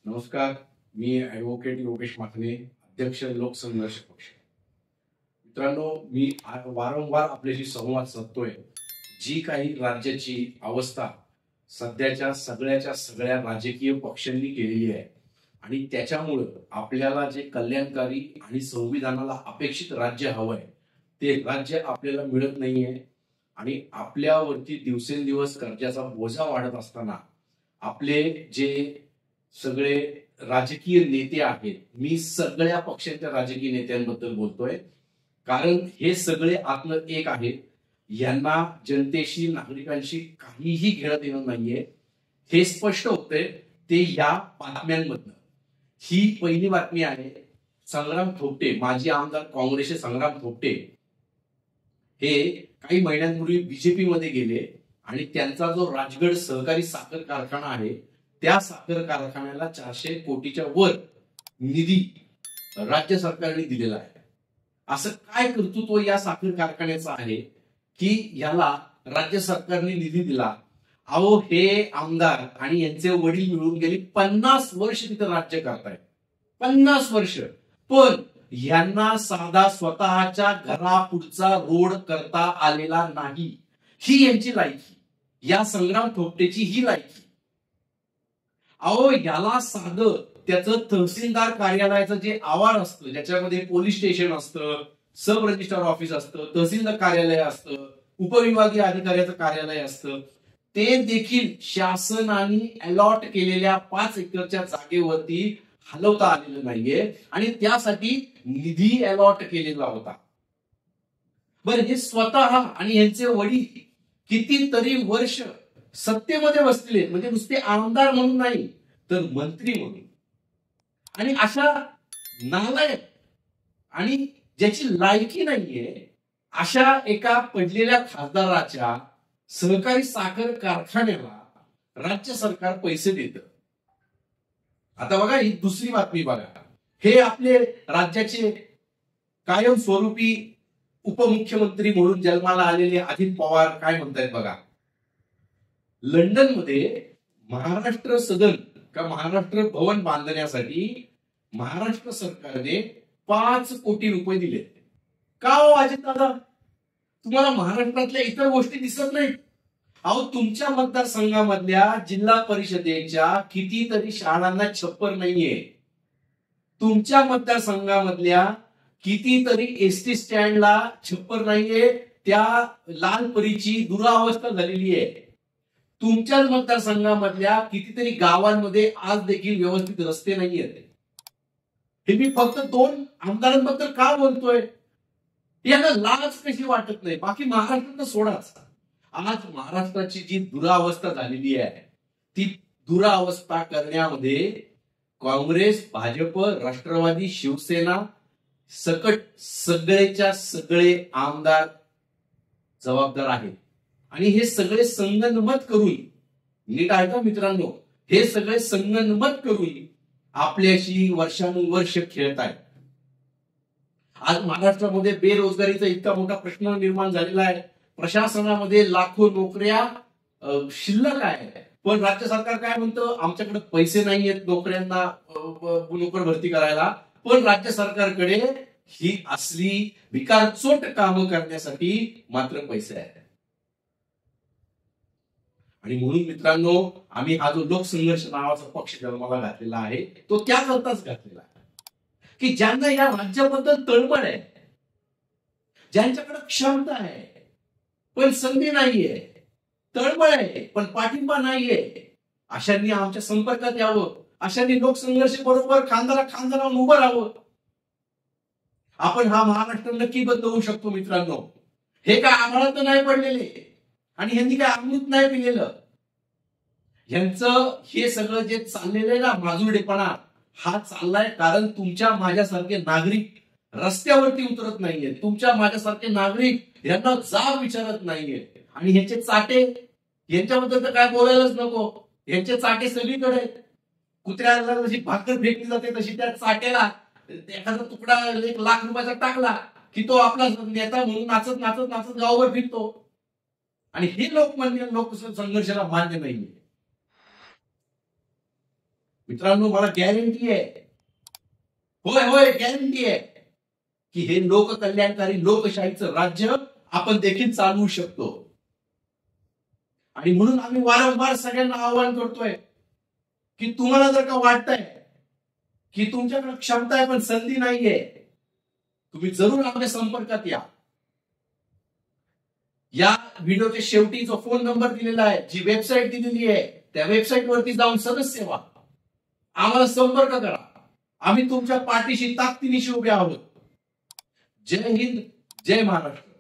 नमस्कार. मी ॲडव्होकेट योगेश माखने, अध्यक्ष लोकसंघर्ष पक्ष. मित्रांनो, मी वारंवार आपल्याशी संवाद साधतोय. जी काही राज्याची अवस्था सध्याच्या सगळ्या राजकीय पक्षांनी केलेली आहे आणि त्याच्यामुळं आपल्याला जे कल्याणकारी आणि संविधानाला अपेक्षित राज्य हवंय ते राज्य आपल्याला मिळत नाहीये आणि आपल्यावरती दिवसेंदिवस कर्जाचा बोजा वाढत असताना आपले जे सगळे राजकीय नेते आहेत, मी सगळ्या पक्षांच्या राजकीय नेत्यांबद्दल बोलतोय, कारण हे सगळे आतलं एक आहेत. यांना जनतेशी नागरिकांशी काहीही घेणं देणं नाहीये. हे स्पष्ट होतंय ते या बातम्यांमधनं. ही पहिली बातमी आहे. संग्राम थोपटे, माजी आमदार काँग्रेसचे संग्राम थोपटे, हे काही महिन्यांपूर्वी बीजेपी मध्ये गेले आणि त्यांचा जो राजगड सहकारी साखर कारखाना आहे त्या साखर कारखान्याला 400 कोटीच्या वर निधी राज्य सरकारने दिलेला आहे. असं काय कर्तृत्व या साखर कारखान्याचं आहे की याला राज्य सरकारने निधी दिला? अहो, हे आमदार आणि यांचे वडील मिळून गेली 50 वर्ष तिथे राज्य करतायत. 50 वर्ष. पण यांना साधा स्वतःच्या घरापुढचा रोड करता आलेला नाही. ही यांची लायकी, या संग्राम थोपटेची ही लायकी. अहो, याला साधं त्याचं तहसीलदार कार्यालयाचं जे आवार असतं, ज्याच्यामध्ये पोलीस स्टेशन असतं, सब रजिस्ट्रार ऑफिस असतं, तहसीलदार कार्यालय असतं, उपविभागीय अधिकाऱ्याचं कार्यालय असतं, ते देखील शासनाने अलॉट केलेल्या 5 एकरच्या जागेवरती हलवता आलेलं नाहीये आणि त्यासाठी निधी अलॉट केलेला होता. बरं, हे स्वतः आणि यांचे वडील कितीतरी वर्ष सत्तेमध्ये बसलेले, म्हणजे नुसते आमदार म्हणून नाही तर मंत्री म्हणून. आणि अशा नालायक आणि ज्याची लायकी नाहीये अशा एका पडलेल्या खासदाराच्या सहकारी साखर कारखान्याला राज्य सरकार पैसे देतं. आता बघा, ही दुसरी बातमी बघा. हे आपले राज्याचे कायमस्वरूपी उपमुख्यमंत्री म्हणून जन्माला आलेले अजित पवार काय म्हणतायत बघा. लंडनमध्ये महाराष्ट्र सदन का महाराष्ट्र भवन बांधण्यासाठी महाराष्ट्र सरकारने 5 कोटी रुपये दिले. का हो अजित दादा, तुम्हाला महाराष्ट्रातल्या इतर गोष्टी दिसत नाहीत? अहो, तुमच्या मतदारसंघामधल्या जिल्हा परिषदेच्या कितीतरी शाळांना छप्पर नाहीये. तुमच्या मतदारसंघामधल्या कितीतरी एसटी स्टँडला छप्पर नाहीये. त्या लालपरीची दुरावस्था झालेली आहे. तुमच्याच मतदारसंघामधल्या कितीतरी गावांमध्ये आज देखील व्यवस्थित रस्ते नाहीयेत. हे मी फक्त 2 आमदारांबद्दल का बोलतोय? यांना लाज कशी वाटत नाही? बाकी महाराष्ट्रात सोडाच. आज महाराष्ट्राची जी दुरावस्था झालेली आहे ती दुरावस्था करण्यामध्ये काँग्रेस, भाजप, राष्ट्रवादी, शिवसेना सकट सगळेच्या सगळे आमदार जबाबदार आहेत. आणि हे सगळे संगनमत करून, नीट ऐका मित्रांनो, हे सगळे संगनमत करून आपल्याशी वर्षानुवर्ष खेळत आहेत. आज महाराष्ट्रामध्ये बेरोजगारीचा इतका मोठा प्रश्न निर्माण झालेला आहे. प्रशासनामध्ये लाखो नोकऱ्या शिल्लक आहे, पण राज्य सरकार काय म्हणतं, आमच्याकडे पैसे नाहीयेत नोकऱ्यांना नोकर भरती करायला. पण राज्य सरकारकडे ही असली भिकारचोट कामं करण्यासाठी मात्र पैसे आहेत. आणि म्हणून मित्रांनो, आम्ही हा जो लोकसंघर्ष नावाचा पक्ष जन्माला घातलेला आहे तो त्याकरताच घातलेला आहे की ज्यांना या राज्याबद्दल तळमळ आहे, ज्यांच्याकडे क्षमता आहे पण संधी नाहीये, तळमळ आहे पण पाठिंबा नाहीये, अशांनी आमच्या संपर्कात यावं. अशांनी लोकसंघर्ष बरोबर खांद्याला उभं राहावं. आपण हा महाराष्ट्र नक्की बदलवू शकतो मित्रांनो. हे काय आम्हाला तर नाही पडलेले आणि ह्यांनी काय अमृत नाही पिलेलं. ह्यांचं हे सगळं जे चाललेलं आहे ना, माजुरडेपणा, हा चाललाय कारण तुमच्या माझ्यासारखे नागरिक रस्त्यावरती उतरत नाहीये. तुमच्या माझ्यासारखे नागरिक यांना जाब विचारत नाहीये. आणि ह्यांचे चाटे, यांच्याबद्दल तर काय बोलायलाच नको. यांचे चाटे सगळीकडे आहेत. कुत्र्याला जशी भाकर फेकली जाते तशी त्या चाट्याला एखादा तुकडा 1 लाख रुपयाचा टाकला की तो आपला नेता म्हणून नाचत नाचत नाचत गावावर फिरतो. आणि हे लोकसंघर्षाला मान्य नाहीये. मित्रांनो, मला गॅरंटी आहे, होय होय गॅरंटी आहे की हे लोककल्याणकारी लोकशाहीचं राज्य आपण देखील चालवू शकतो. आणि म्हणून आम्ही वारंवार सगळ्यांना आवाहन करतोय की तुम्हाला जर का वाटतंय की तुमच्याकडे क्षमता आहे पण संधी नाहीये, तुम्ही जरूर आपल्या संपर्कात या. या व्हिडिओच्या शेवटी जो फोन नंबर दिलेला आहे, जी वेबसाईट दिलेली आहे, त्या वेबसाईट वरती जाऊन सदस्य व्हा, आम्हाला संपर्क करा. आम्ही तुमच्या पाठीशी ताकदीनिशी उभे आहोत. जय हिंद, जय महाराष्ट्र.